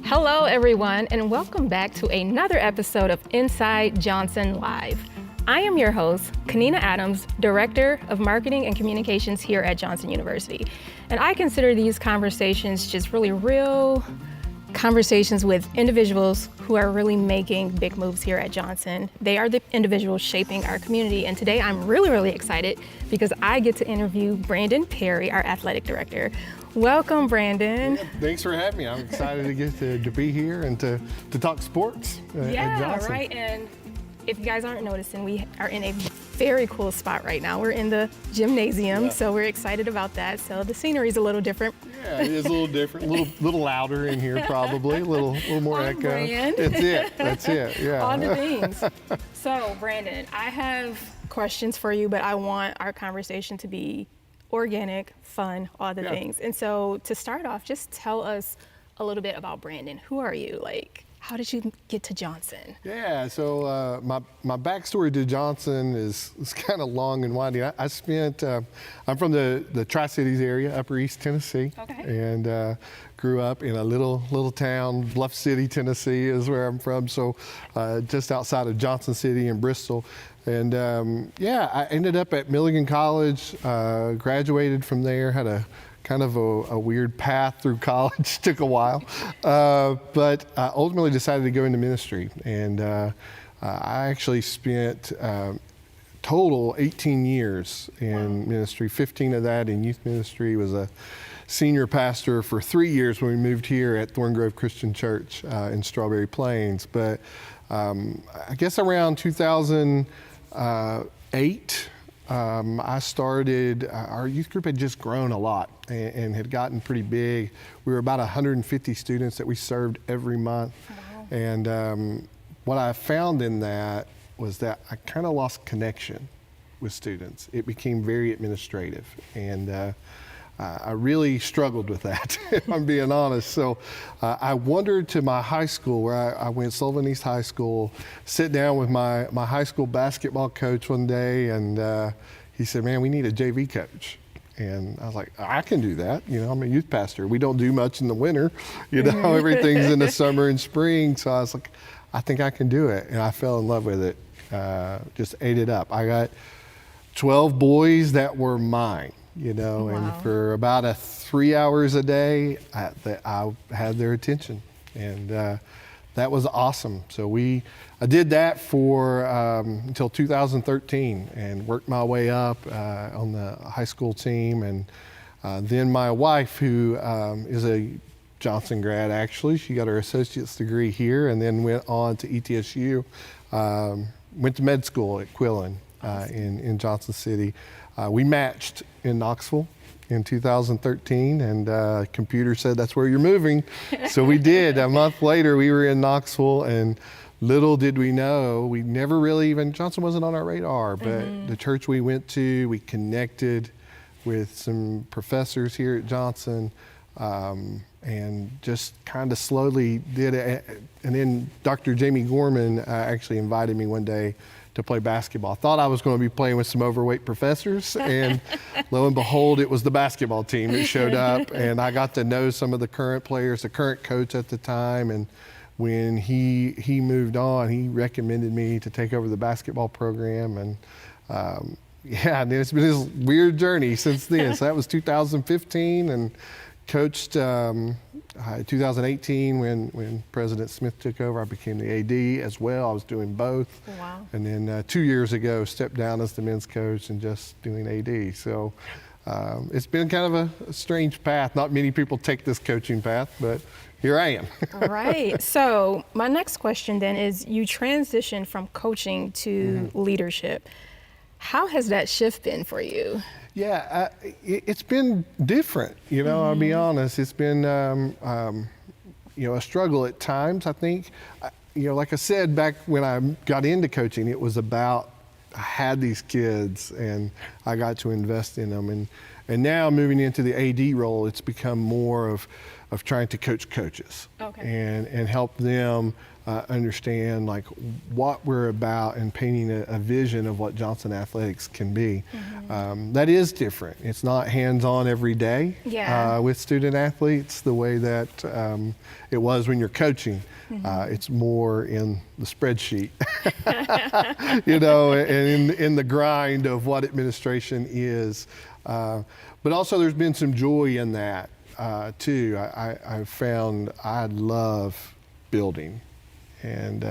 Hello, everyone, and welcome back to another episode of Inside Johnson Live. I am your host, Canena Adams, Director of Marketing and Communications here at Johnson University. And I consider these conversations just really real conversations with individuals who are really making big moves here at Johnson. They are the individuals shaping our community. And today I'm really excited because I get to interview Brandon Perry, our athletic director. Welcome, Brandon. Yeah, thanks for having me. I'm excited to get to be here and to talk sports at Johnson. Right. And if you guys aren't noticing, we are in a very cool spot right now. We're in the gymnasium, so we're excited about that. So the scenery is a little different. Yeah, it is a little different, a little louder in here probably, a little more echo. Brand. That's it, yeah. All the things. So Brandon, I have questions for you, but I want our conversation to be organic, fun, all the things. And so to start off, just tell us a little bit about Brandon. Who are you? How did you get to Johnson? Yeah, so my backstory to Johnson is kind of long and winding. I'm from the Tri-Cities area, Upper East Tennessee, and grew up in a little town, Bluff City, Tennessee is where I'm from, so just outside of Johnson City and Bristol. And I ended up at Milligan College, graduated from there, had a kind of a weird path through college, took a while, but I ultimately decided to go into ministry. And I actually spent total 18 years in ministry, 15 of that in youth ministry, was a senior pastor for 3 years when we moved here at Thorn Grove Christian Church in Strawberry Plains. But I guess around 2008, I started, our youth group had just grown a lot and had gotten pretty big. We were about 150 students that we served every month. Wow. And what I found in that was that I kind of lost connection with students. It became very administrative, and I really struggled with that, if I'm being honest. So I wandered to my high school where I went, Sullivan East High School, sit down with my high school basketball coach one day, and he said, "Man, we need a JV coach." And I was like, "I can do that. I'm a youth pastor. We don't do much in the winter. Everything's in the summer and spring." So I was like, "I think I can do it." And I fell in love with it, just ate it up. I got 12 boys that were mine. Wow. And for about 3 hours a day, I had their attention, and that was awesome. So I did that for until 2013, and worked my way up on the high school team, and then my wife, who is a Johnson grad, actually, she got her associate's degree here, and then went on to ETSU, went to med school at Quillen in Johnson City. We matched in Knoxville in 2013, and computer said that's where you're moving. So we did. A month later, we were in Knoxville, and little did we know, we never really even, Johnson wasn't on our radar, but the church we went to, we connected with some professors here at Johnson, and just kind of slowly did it. And then Dr. Jamie Gorman actually invited me one day to play basketball. I thought I was going to be playing with some overweight professors, and lo and behold, it was the basketball team that showed up, and I got to know some of the current players, the current coach at the time, and when he moved on, he recommended me to take over the basketball program, and and it's been this weird journey since then. So that was 2015, and coached 2018 when President Smith took over. I became the AD as well. I was doing both. Wow. And then 2 years ago, stepped down as the men's coach and just doing AD. So it's been kind of a strange path. Not many people take this coaching path, but here I am. Right. So my next question then is, you transitioned from coaching to leadership. How has that shift been for you? Yeah, it's been different, I'll be honest. It's been, a struggle at times, I think. Like I said, back when I got into coaching, it was about, I had these kids and I got to invest in them. And now moving into the AD role, it's become more of trying to coach coaches and help them understand like what we're about and painting a vision of what Johnson Athletics can be. That is different. It's not hands-on every day with student athletes the way that it was when you're coaching. It's more in the spreadsheet, and in the grind of what administration is. But also there's been some joy in that too. I've found I love building. And,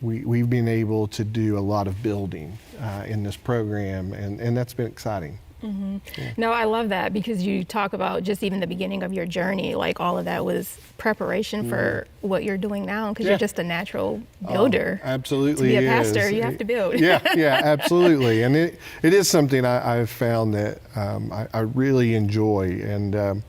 we've been able to do a lot of building in this program, and that's been exciting. Yeah. No, I love that because you talk about just even the beginning of your journey, like all of that was preparation for what you're doing now because you're just a natural builder. Absolutely. To be a pastor, you have to build. Yeah, absolutely. And it is something I've found that I really enjoy, and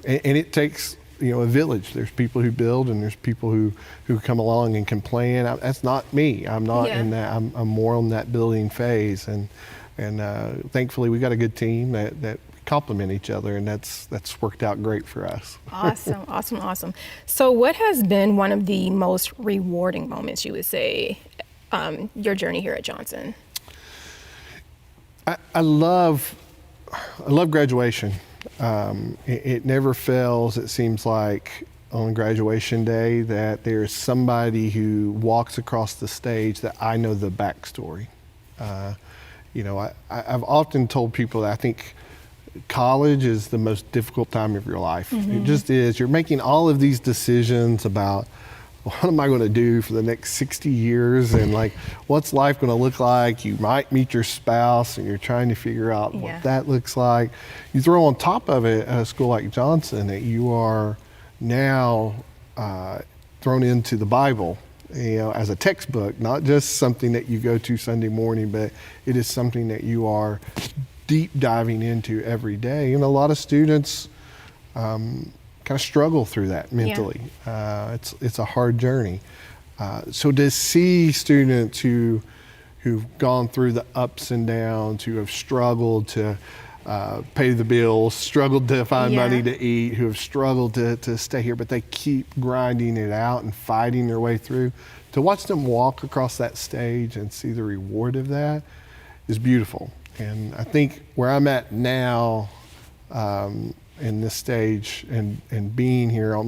it takes a village. There's people who build, and there's people who come along and can plan. That's not me. I'm not in that. I'm more on that building phase, and thankfully we got a good team that complement each other, and that's worked out great for us. Awesome. So what has been one of the most rewarding moments, you would say, your journey here at Johnson? I love graduation. It never fails, it seems like, on graduation day that there's somebody who walks across the stage that I know the backstory. I've often told people that I think college is the most difficult time of your life. It just is. You're making all of these decisions about what am I going to do for the next 60 years, and like what's life going to look like. You might meet your spouse and you're trying to figure out what that looks like. You throw on top of it at a school like Johnson that you are now thrown into the Bible, as a textbook, not just something that you go to Sunday morning, but it is something that you are deep diving into every day. And a lot of students kind of struggle through that mentally. It's a hard journey. So to see students who've gone through the ups and downs, who have struggled to pay the bills, struggled to find money to eat, who have struggled to stay here, but they keep grinding it out and fighting their way through, to watch them walk across that stage and see the reward of that is beautiful. And I think where I'm at now, in this stage and being here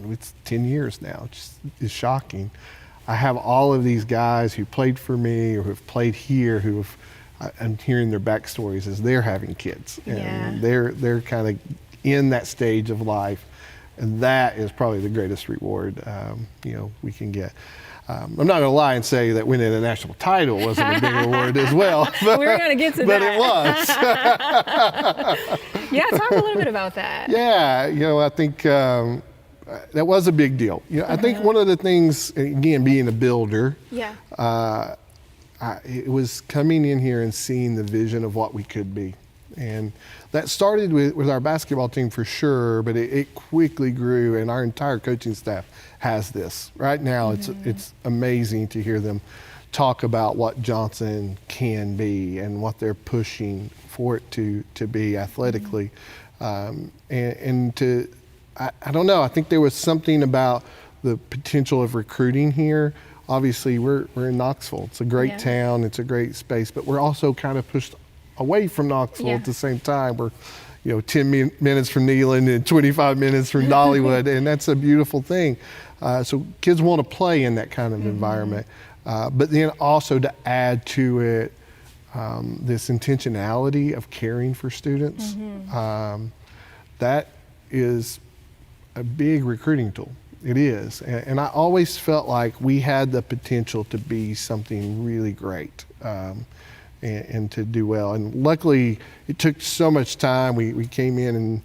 it's 10 years now, it just is shocking. I have all of these guys who played for me or who have played here I'm hearing their backstories as they're having kids, and they're kind of in that stage of life, and that is probably the greatest reward we can get. I'm not going to lie and say that winning a national title wasn't a big reward as well. But, we're going to get to but that. It was. Talk a little bit about that. I think that was a big deal. I think one of the things, again, being a builder, it was coming in here and seeing the vision of what we could be. And that started with our basketball team for sure, but it quickly grew, and our entire coaching staff has this. Right now, it's amazing to hear them talk about what Johnson can be and what they're pushing for it to be athletically. I don't know, I think there was something about the potential of recruiting here. Obviously, we're in Knoxville. It's a great town, it's a great space, but we're also kind of pushed away from Knoxville at the same time. We're 10 minutes from Neyland and 25 minutes from Dollywood, and that's a beautiful thing. So kids want to play in that kind of environment, but then also to add to it this intentionality of caring for students. That is a big recruiting tool. It is, and I always felt like we had the potential to be something really great. And to do well. And luckily, it took so much time. We came in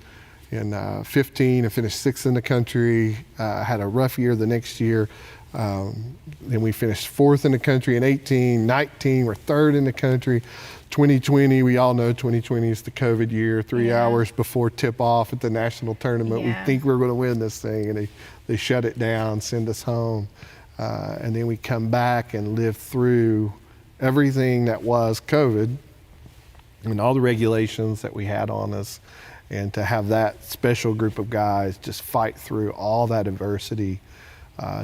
15 and finished 6th in the country, had a rough year the next year. Then we finished 4th in the country in 18, 19, we're 3rd in the country. 2020, we all know 2020 is the COVID year, 3 hours before tip-off at the national tournament. We think we're going to win this thing, and they shut it down, send us home. And then we come back and live through everything that was COVID and all the regulations that we had on us, and to have that special group of guys just fight through all that adversity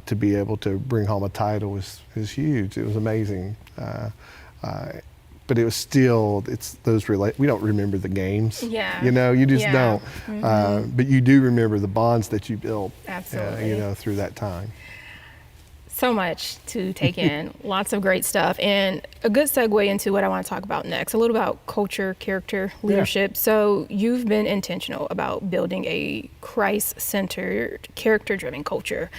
to be able to bring home a title was huge. It was amazing. But it was still, it's those we don't remember the games. Yeah. You just Yeah. don't. Mm-hmm. But you do remember the bonds that you built. Absolutely. Through that time. So much to take in, lots of great stuff, and a good segue into what I want to talk about next, a little about culture, character, leadership. So you've been intentional about building a Christ-centered, character-driven culture.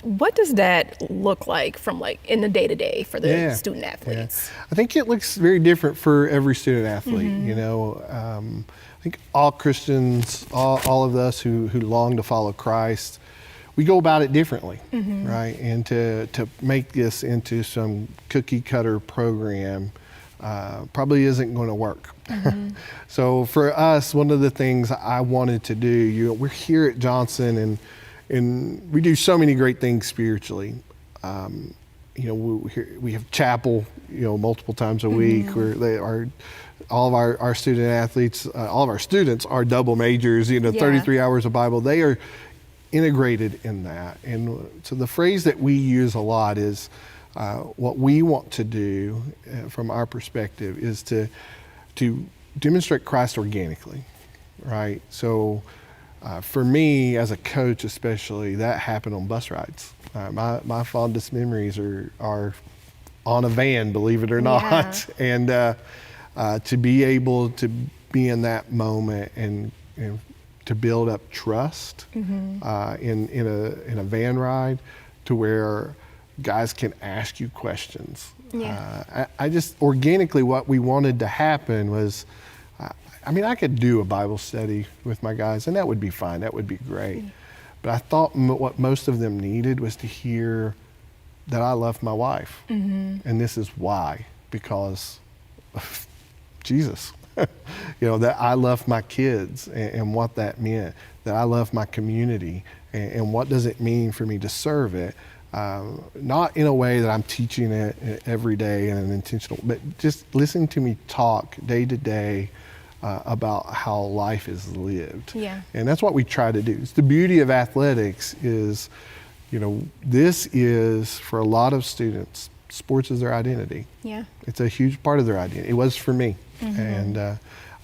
What does that look like from in the day-to-day for the student athletes? I think it looks very different for every student athlete. I think all Christians, all of us who long to follow Christ, we go about it differently, right? And to make this into some cookie cutter program probably isn't going to work. So for us, one of the things I wanted to do, we're here at Johnson and we do so many great things spiritually. We have chapel, multiple times a week where all of our student athletes, all of our students are double majors, 33 hours of Bible. They are integrated in that. And so the phrase that we use a lot is what we want to do from our perspective is to demonstrate Christ organically, right? So for me as a coach especially, that happened on bus rides. My fondest memories are on a van, believe it or not. And to be able to be in that moment and to build up trust in a van ride to where guys can ask you questions. I just organically, what we wanted to happen was, I could do a Bible study with my guys and that would be fine, that would be great. But I thought what most of them needed was to hear that I love my wife. And this is why, because of Jesus. That I love my kids and what that meant, that I love my community and what does it mean for me to serve it, not in a way that I'm teaching it every day and intentional, but just listening to me talk day to day about how life is lived. And that's what we try to do. It's the beauty of athletics is, this is for a lot of students, sports is their identity. It's a huge part of their identity. It was for me. And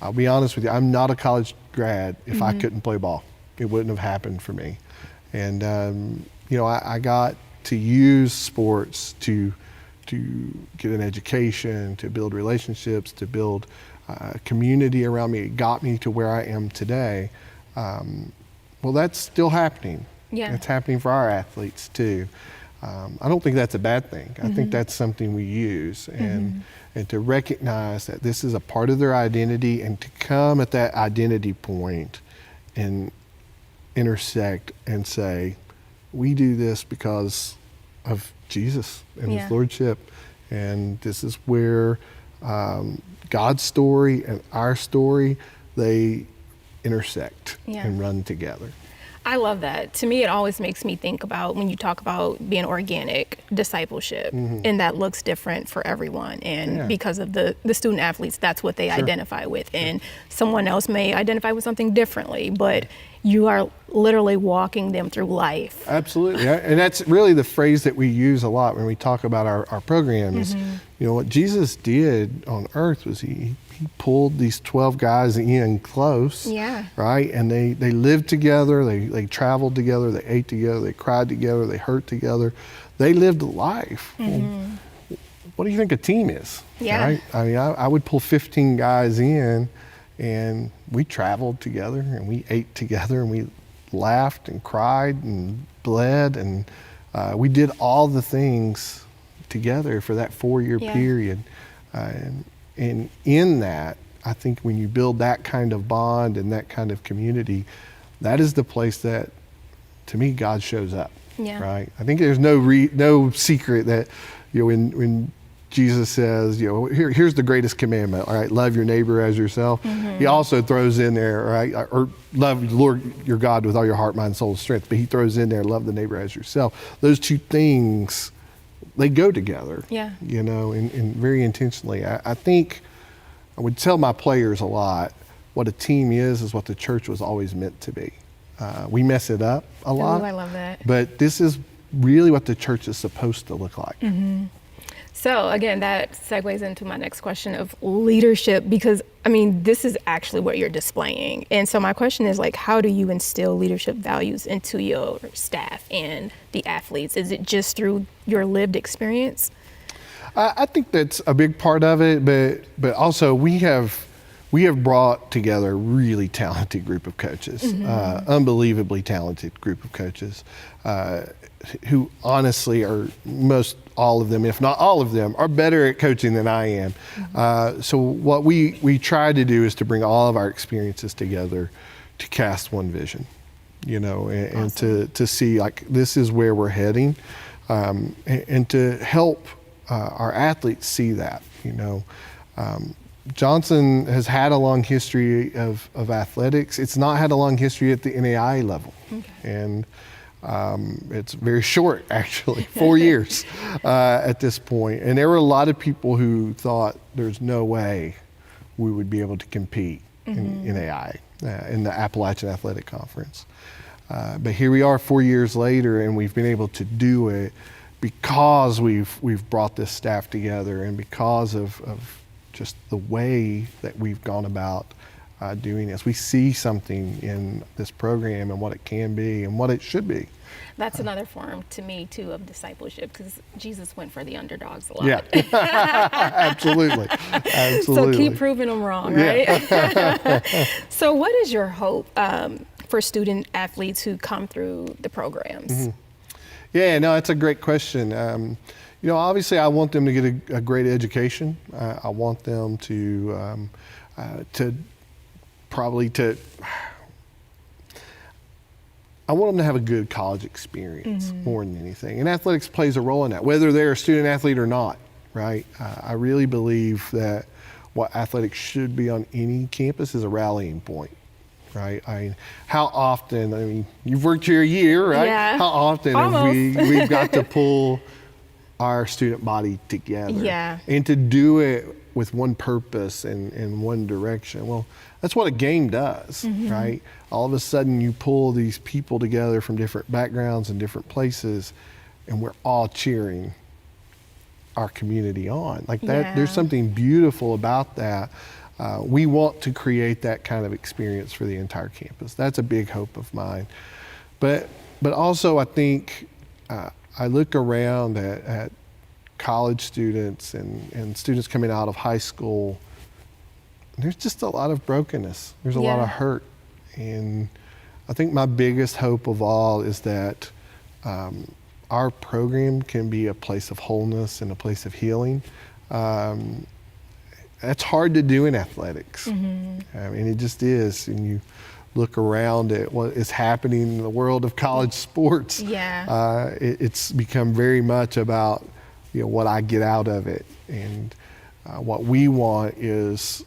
I'll be honest with you, I'm not a college grad if I couldn't play ball. It wouldn't have happened for me. And, I got to use sports to get an education, to build relationships, to build community around me. It got me to where I am today. Well, that's still happening. It's happening for our athletes too. I don't think that's a bad thing. I think that's something we use and to recognize that this is a part of their identity and to come at that identity point and intersect and say, we do this because of Jesus and His Lordship. And this is where God's story and our story, they intersect and run together. I love that. To me, it always makes me think about when you talk about being organic discipleship, and that looks different for everyone. And because of the student athletes, that's what they identify with. And someone else may identify with something differently, but you are literally walking them through life. Absolutely. And that's really the phrase that we use a lot when we talk about our program is, what Jesus did on earth was he pulled these 12 guys in close, right? And they lived together, they traveled together, they ate together, they cried together, they hurt together. They lived a life. Well, what do you think a team is, right? I would pull 15 guys in and we traveled together and we ate together and we laughed and cried and bled and we did all the things together for that 4-year period. And in that, I think when you build that kind of bond and that kind of community, that is the place that, to me, God shows up, right? I think there's no secret that, when Jesus says, here's the greatest commandment, all right, love your neighbor as yourself. He also throws in there, right, or love the Lord your God with all your heart, mind, soul, and strength. But he throws in there, love the neighbor as yourself. Those two things, they go together, and very intentionally. I think I would tell my players a lot, what a team is what the church was always meant to be. We mess it up a lot. I love that. But this is really what the church is supposed to look like. So again, that segues into my next question of leadership, because I mean, this is actually what you're displaying. And so my question is like, how do you instill leadership values into your staff and the athletes? Is it just through your lived experience? I think that's a big part of it, but also we have brought together a really talented group of coaches, unbelievably talented group of coaches, who honestly are all of them, if not all of them, are better at coaching than I am. So what we try to do is to bring all of our experiences together to cast one vision, and to see like this is where we're heading, and to help our athletes see that. Johnson has had a long history of athletics. It's not had a long history at the NAIA level, and it's very short, actually, 4 years at this point. And there were a lot of people who thought there's no way we would be able to compete in NAIA, in the Appalachian Athletic Conference. But here we are 4 years later, and we've been able to do it because we've brought this staff together, and because of just the way that we've gone about doing this. We see something in this program and what it can be and what it should be. That's another form to me too of discipleship, because Jesus went for the underdogs a lot. Yeah, absolutely. So keep proving them wrong, right? So what is your hope for student athletes who come through the programs? Yeah, no, that's a great question. Obviously I want them to get a great education. I want them to I want them to have a good college experience more than anything. And athletics plays a role in that, whether they're a student athlete or not, right? I really believe that what athletics should be on any campus is a rallying point, right? How often, you've worked here a year, right? Yeah. How often have we've got to pull our student body together? Yeah. And to do it with one purpose and in one direction. Well, that's what a game does, right? All of a sudden you pull these people together from different backgrounds and different places, and we're all cheering our community on. Like that, there's something beautiful about that. We want to create that kind of experience for the entire campus. That's a big hope of mine. But also I think I look around at college students and students coming out of high school. There's just a lot of brokenness. There's a lot of hurt. And I think my biggest hope of all is that our program can be a place of wholeness and a place of healing. That's hard to do in athletics. It just is. And you look around at what is happening in the world of college sports. It's become very much about what I get out of it. And what we want is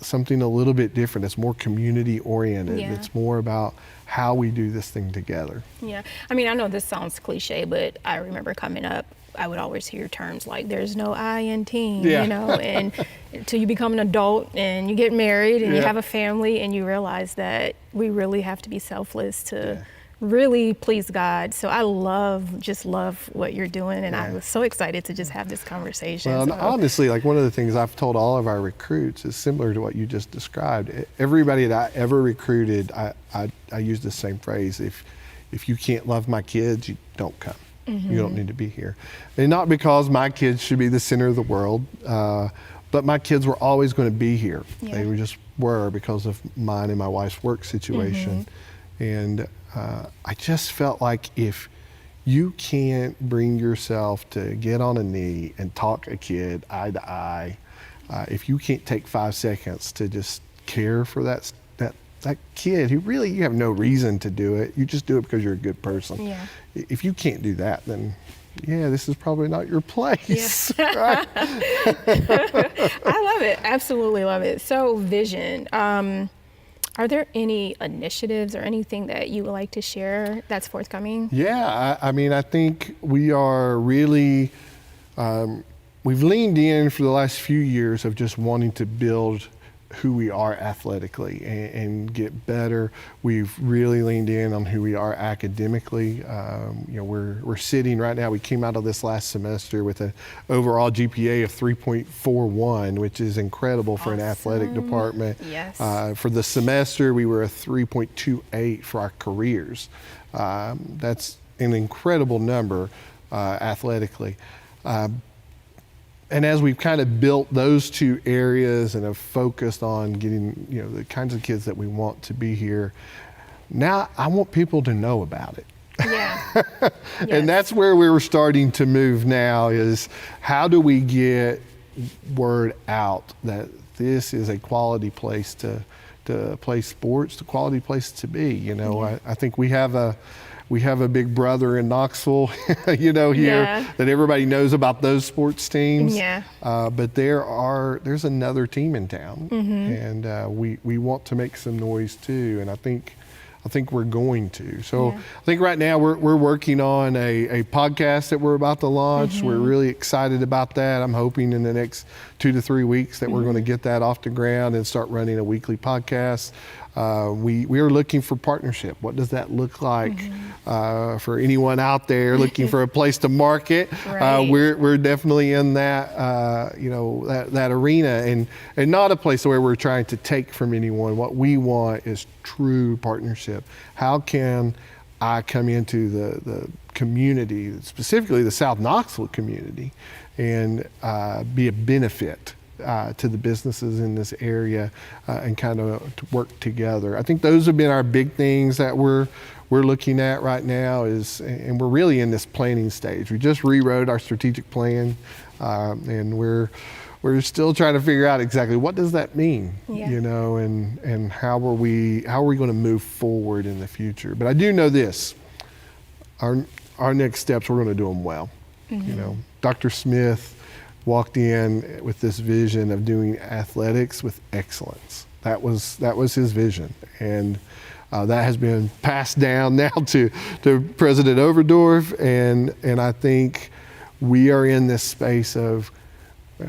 something a little bit different. It's more community oriented. It's more about how we do this thing together. I know this sounds cliche, but I remember coming up, I would always hear terms like there's no I in team, and until you become an adult and you get married and you have a family and you realize that we really have to be selfless to really please God. So I love what you're doing, and I was so excited to just have this conversation. Well, honestly, like one of the things I've told all of our recruits is similar to what you just described. Everybody that I ever recruited, I use the same phrase. If you can't love my kids, you don't come. You don't need to be here. And not because my kids should be the center of the world, but my kids were always going to be here. They were because of mine and my wife's work situation. And I just felt like if you can't bring yourself to get on a knee and talk a kid eye to eye, if you can't take 5 seconds to just care for that kid who really you have no reason to do it, you just do it because you're a good person. If you can't do that, then this is probably not your place. Right? I love it. Absolutely love it. So vision. Are there any initiatives or anything that you would like to share that's forthcoming? I think we are really, we've leaned in for the last few years of just wanting to build who we are athletically and get better. We've really leaned in on who we are academically. We're sitting right now, we came out of this last semester with an overall GPA of 3.41, which is incredible for an athletic department. Yes. For the semester, we were a 3.28 for our careers. That's an incredible number athletically. And as we've kind of built those two areas and have focused on getting, the kinds of kids that we want to be here, now I want people to know about it. Yeah. And that's where we're starting to move now, is how do we get word out that this is a quality place to play sports, a quality place to be. I think we have a big brother in Knoxville, here that everybody knows about those sports teams. Yeah. But there's another team in town, and we want to make some noise too. And I think we're going to. So I think right now we're working on a podcast that we're about to launch. We're really excited about that. I'm hoping in the next 2 to 3 weeks that we're going to get that off the ground and start running a weekly podcast. We are looking for partnership. What does that look like for anyone out there looking for a place to market? Right. We're definitely in that that arena, and not a place where we're trying to take from anyone. What we want is true partnership. How can I come into the community, specifically the South Knoxville community, and be a benefit to the businesses in this area, and kind of to work together. I think those have been our big things that we're looking at right now, and we're really in this planning stage. We just rewrote our strategic plan, and we're still trying to figure out exactly what does that mean, and how are we going to move forward in the future. But I do know this: our next steps, we're going to do them well. Dr. Smith walked in with this vision of doing athletics with excellence. That was his vision, and that has been passed down now to President Overdorf, and I think we are in this space of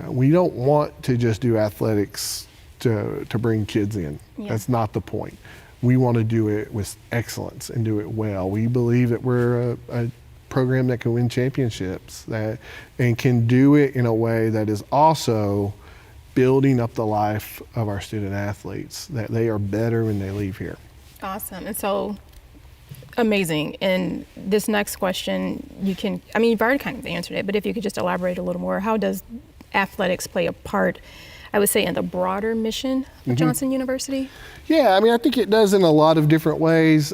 we don't want to just do athletics to bring kids in. That's not the point. We want to do it with excellence and do it well. We believe that we're a program that can win championships, and can do it in a way that is also building up the life of our student athletes, that they are better when they leave here. Awesome. And so amazing. And this next question, you've already kind of answered it, but if you could just elaborate a little more, how does athletics play a part, I would say, in the broader mission of Johnson University? Yeah, I think it does in a lot of different ways.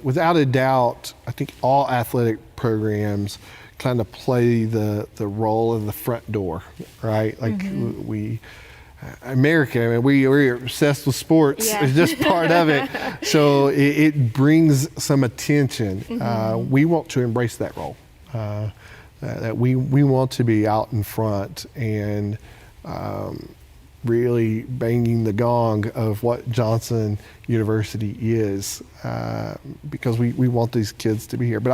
Without a doubt, I think all athletic programs kind of play the role of the front door, right? Like America, we're obsessed with sports. Yeah. It's just part of it. So it brings some attention. We want to embrace that role. That we want to be out in front and really banging the gong of what Johnson University is, because we want these kids to be here. But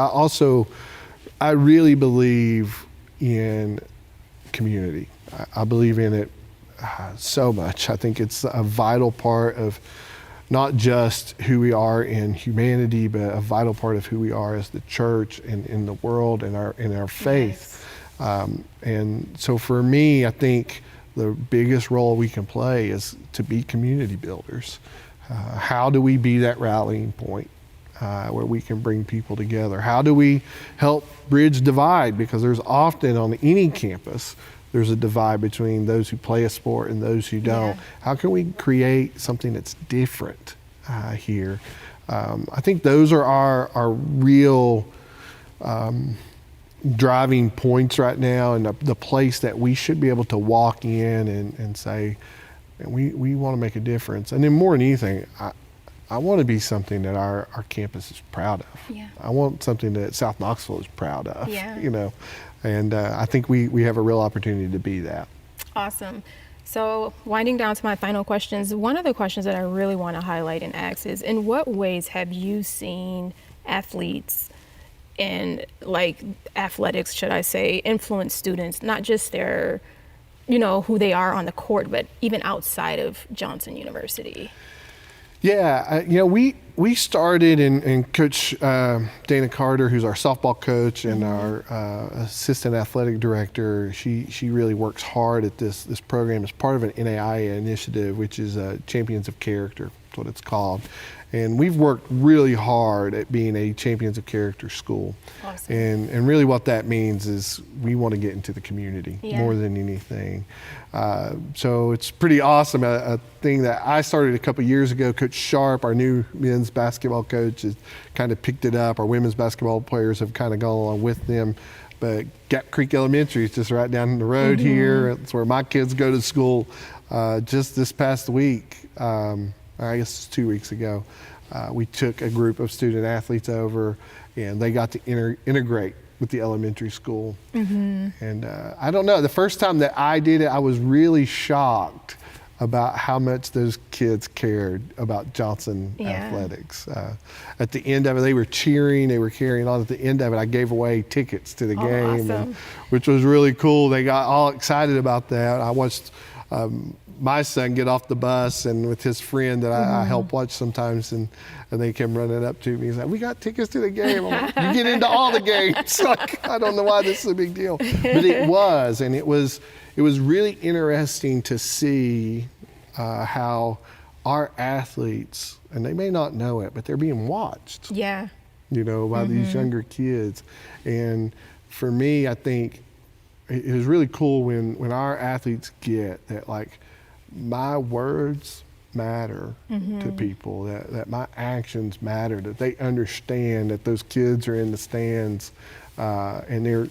I really believe in community. I believe in it so much. I think it's a vital part of not just who we are in humanity, but a vital part of who we are as the church and in the world and our faith. And so for me, I think the biggest role we can play is to be community builders. How do we be that rallying point where we can bring people together? How do we help bridge divide? Because there's often on any campus, there's a divide between those who play a sport and those who don't. How can we create something that's different here? I think those are our real driving points right now, and the place that we should be able to walk in and say, we want to make a difference. And then more than anything, I want to be something that our campus is proud of. I want something that South Knoxville is proud of, and I think we have a real opportunity to be that. Awesome. So winding down to my final questions, one of the questions that I really want to highlight and ask is, in what ways have you seen athletes in athletics, should I say, influence students, not just their who they are on the court, but even outside of Johnson University? Yeah, we started, and Coach Dana Carter, who's our softball coach and our assistant athletic director, she really works hard at this program as part of an NAIA initiative, which is Champions of Character. That's what it's called. And we've worked really hard at being a Champions of Character school. Awesome. And really what that means is we want to get into the community more than anything. So it's pretty awesome. A thing that I started a couple years ago, Coach Sharp, our new men's basketball coach, has kind of picked it up. Our women's basketball players have kind of gone along with them. But Gap Creek Elementary is just right down the road here. It's where my kids go to school. Just this past week, I guess it's 2 weeks ago, we took a group of student athletes over, and they got to integrate with the elementary school. And I don't know, the first time that I did it, I was really shocked about how much those kids cared about Johnson athletics. At the end of it, they were cheering, they were carrying on. At the end of it, I gave away tickets to the game, awesome. Which was really cool. They got all excited about that. I watched my son get off the bus, and with his friend that I help watch sometimes, and they came running up to me. He's like, "We got tickets to the game." I'm like, "You get into all the games." Like, I don't know why this is a big deal, but it was, and it was really interesting to see how our athletes, and they may not know it, but they're being watched. Yeah. By these younger kids, and for me, I think it was really cool when our athletes get that, like, my words matter to people, that my actions matter, that they understand that those kids are in the stands and they're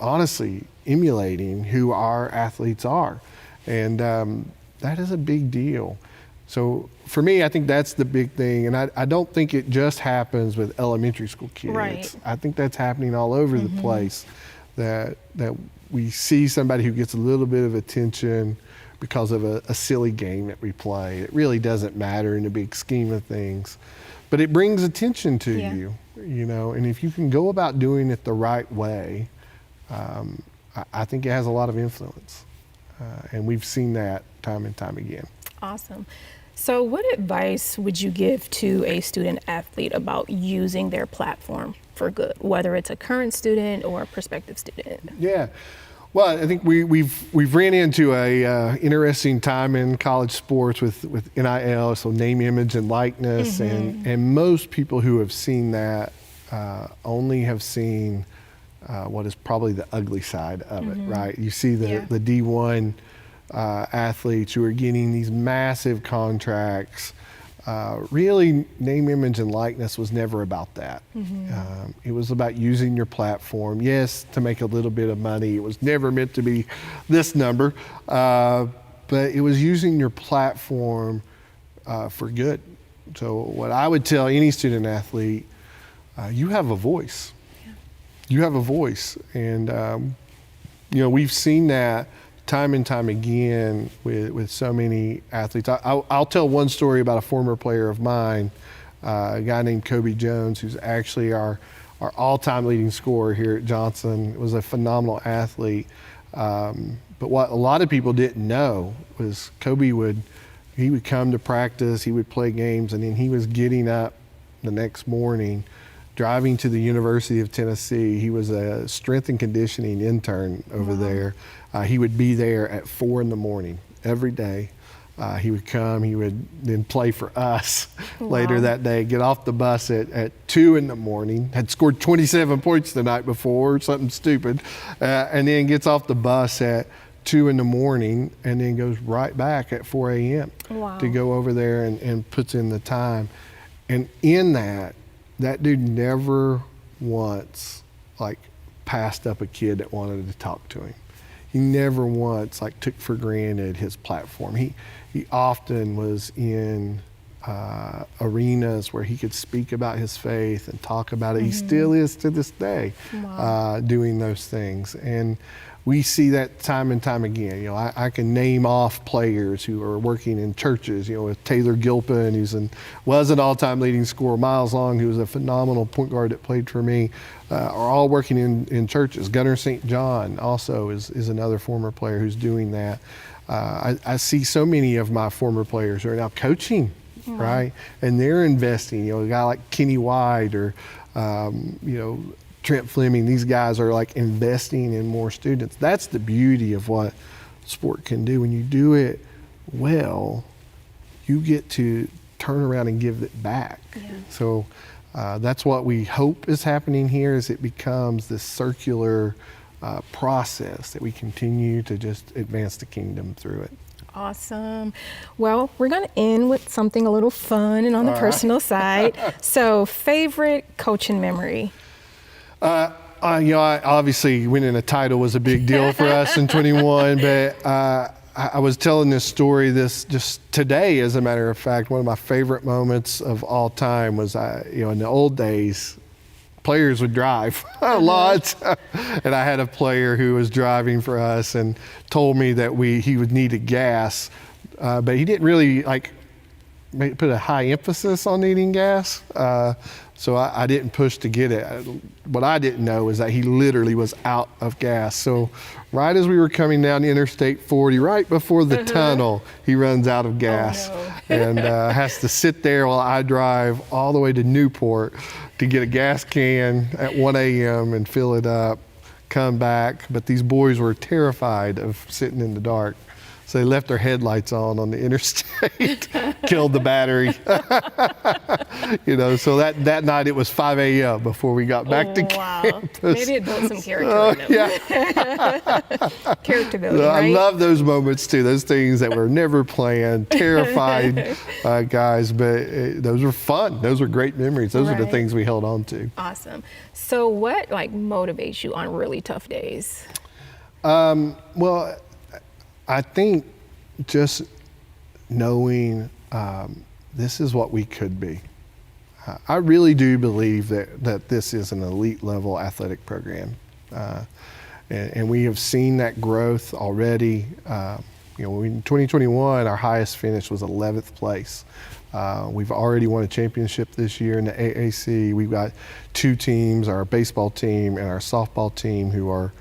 honestly emulating who our athletes are. And that is a big deal. So for me, I think that's the big thing. And I don't think it just happens with elementary school kids. Right. I think that's happening all over the place, that we see somebody who gets a little bit of attention because of a silly game that we play. It really doesn't matter in the big scheme of things, but it brings attention to you, and if you can go about doing it the right way, I think it has a lot of influence. And we've seen that time and time again. Awesome. So what advice would you give to a student athlete about using their platform for good, whether it's a current student or a prospective student? Yeah. Well, I think we've ran into a interesting time in college sports with NIL, so name, image, and likeness, and most people who have seen that only have seen what is probably the ugly side of it, right? You see the D1 athletes who are getting these massive contracts. Really, name, image, and likeness was never about that. It was about using your platform, yes, to make a little bit of money. It was never meant to be this number, but it was using your platform for good. So what I would tell any student athlete, you have a voice. You have a voice, and we've seen that time and time again with so many athletes. I'll tell one story about a former player of mine, a guy named Kobe Jones, who's actually our all-time leading scorer here at Johnson. Was a phenomenal athlete. But what a lot of people didn't know was Kobe would come to practice, he would play games, and then he was getting up the next morning, driving to the University of Tennessee. He was a strength and conditioning intern over there. He would be there at 4 a.m. every day. He would come, he would then play for us later that day, get off the bus at 2 a.m, had scored 27 points the night before, something stupid, and then gets off the bus at 2 a.m. and then goes right back at 4 a.m. to go over there and puts in the time. And in that dude never once passed up a kid that wanted to talk to him. He never once took for granted his platform. He often was in arenas where he could speak about his faith and talk about it. He still is to this day doing those things. And we see that time and time again. You know, I can name off players who are working in churches, you know, with Taylor Gilpin, was an all-time leading scorer, Miles Long, who was a phenomenal point guard that played for me, are all working in churches. Gunnar St. John also is another former player who's doing that. I see so many of my former players who are now coaching, right? And they're investing, you know, a guy like Kenny White or, you know, Trent Fleming, these guys are like investing in more students. That's the beauty of what sport can do. When you do it well, you get to turn around and give it back. Yeah. So that's what we hope is happening here, is it becomes this circular process that we continue to just advance the kingdom through it. Awesome. Well, we're going to end with something a little fun and on the personal side. So, favorite coaching memory? You know, obviously winning a title was a big deal for us in 21, but I was telling this story just today, as a matter of fact. One of my favorite moments of all time was, you know, in the old days, players would drive a lot, and I had a player who was driving for us and told me that he would need a gas, but he didn't really put a high emphasis on needing gas. So I didn't push to get it. What I didn't know is that he literally was out of gas. So right as we were coming down Interstate 40, right before the tunnel, he runs out of gas. Oh, no. And has to sit there while I drive all the way to Newport to get a gas can at 1 a.m. and fill it up, come back. But these boys were terrified of sitting in the dark. So they left their headlights on the interstate, killed the battery. You know, so that night it was 5 a.m. before we got back to campus. Maybe it built some character in them. Yeah. Character building, I right? love those moments too, those things that were never planned, terrified guys, but those were fun. Those were great memories. Those are the things we held on to. Awesome. So what motivates you on really tough days? Well, I think just knowing this is what we could be. I really do believe that this is an elite level athletic program. And we have seen that growth already. You know, in 2021, our highest finish was 11th place. We've already won a championship this year in the AAC. We've got 2 teams, our baseball team and our softball team, who are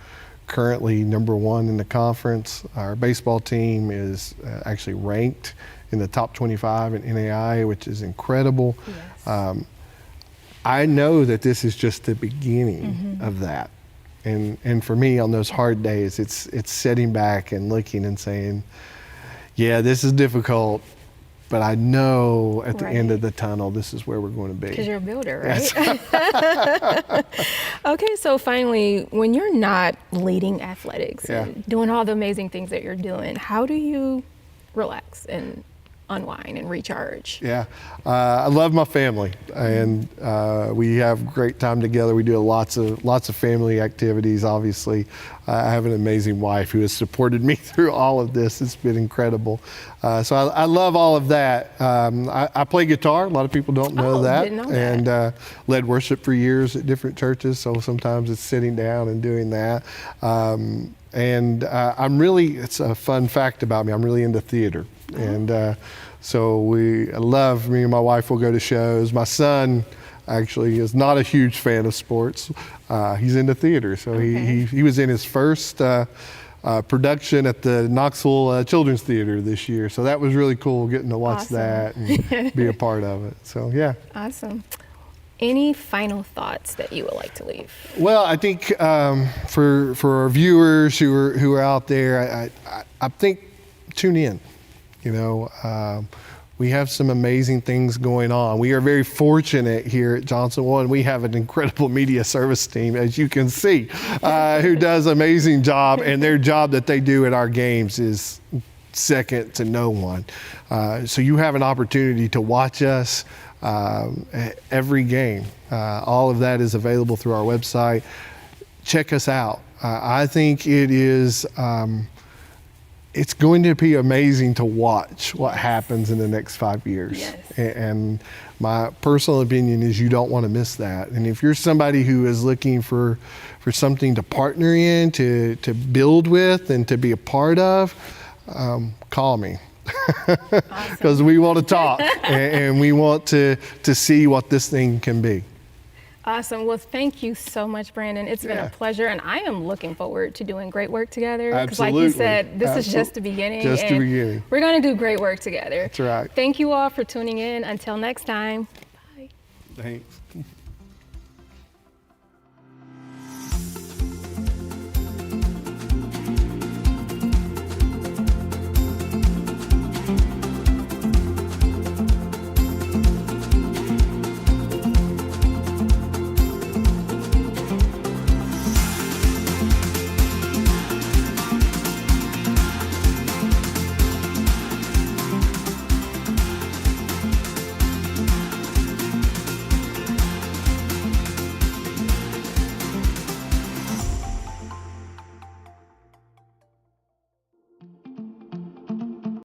currently number 1 in the conference. Our baseball team is actually ranked in the top 25 in NAI, which is incredible. Yes. I know that this is just the beginning of that. And for me, on those hard days, it's sitting back and looking and saying, yeah, this is difficult, but I know at the end of the tunnel, this is where we're going to be. Because you're a builder, right? Okay, so finally, when you're not leading athletics and doing all the amazing things that you're doing, how do you relax and unwind and recharge? Yeah, I love my family, and we have great time together. We do lots of family activities. Obviously, I have an amazing wife who has supported me through all of this. It's been incredible. So I love all of that. I play guitar. A lot of people don't know that. Didn't know that. And led worship for years at different churches. So sometimes it's sitting down and doing that. And it's a fun fact about me, I'm really into theater. And so me and my wife will go to shows. My son actually is not a huge fan of sports. He's into theater. So he was in his first production at the Knoxville Children's Theater this year. So that was really cool, getting to watch that and be a part of it. So yeah. Awesome. Any final thoughts that you would like to leave? Well, I think for our viewers who are out there, I think tune in. You know, we have some amazing things going on. We are very fortunate here at Johnson One. We have an incredible media service team, as you can see, who does an amazing job, and their job that they do at our games is second to no one. So you have an opportunity to watch us every game. All of that is available through our website. Check us out. I think it is it's going to be amazing to watch what happens in the next 5 years. Yes. And my personal opinion is you don't want to miss that. And if you're somebody who is looking for something to partner in, to build with, and to be a part of, call me. Because we want to talk and we want to see what this thing can be. Awesome. Well, thank you so much, Brandon. It's been a pleasure, and I am looking forward to doing great work together. Because like you said, this is just the beginning. Just the beginning. We're going to do great work together. That's right. Thank you all for tuning in. Until next time. Bye. Thanks.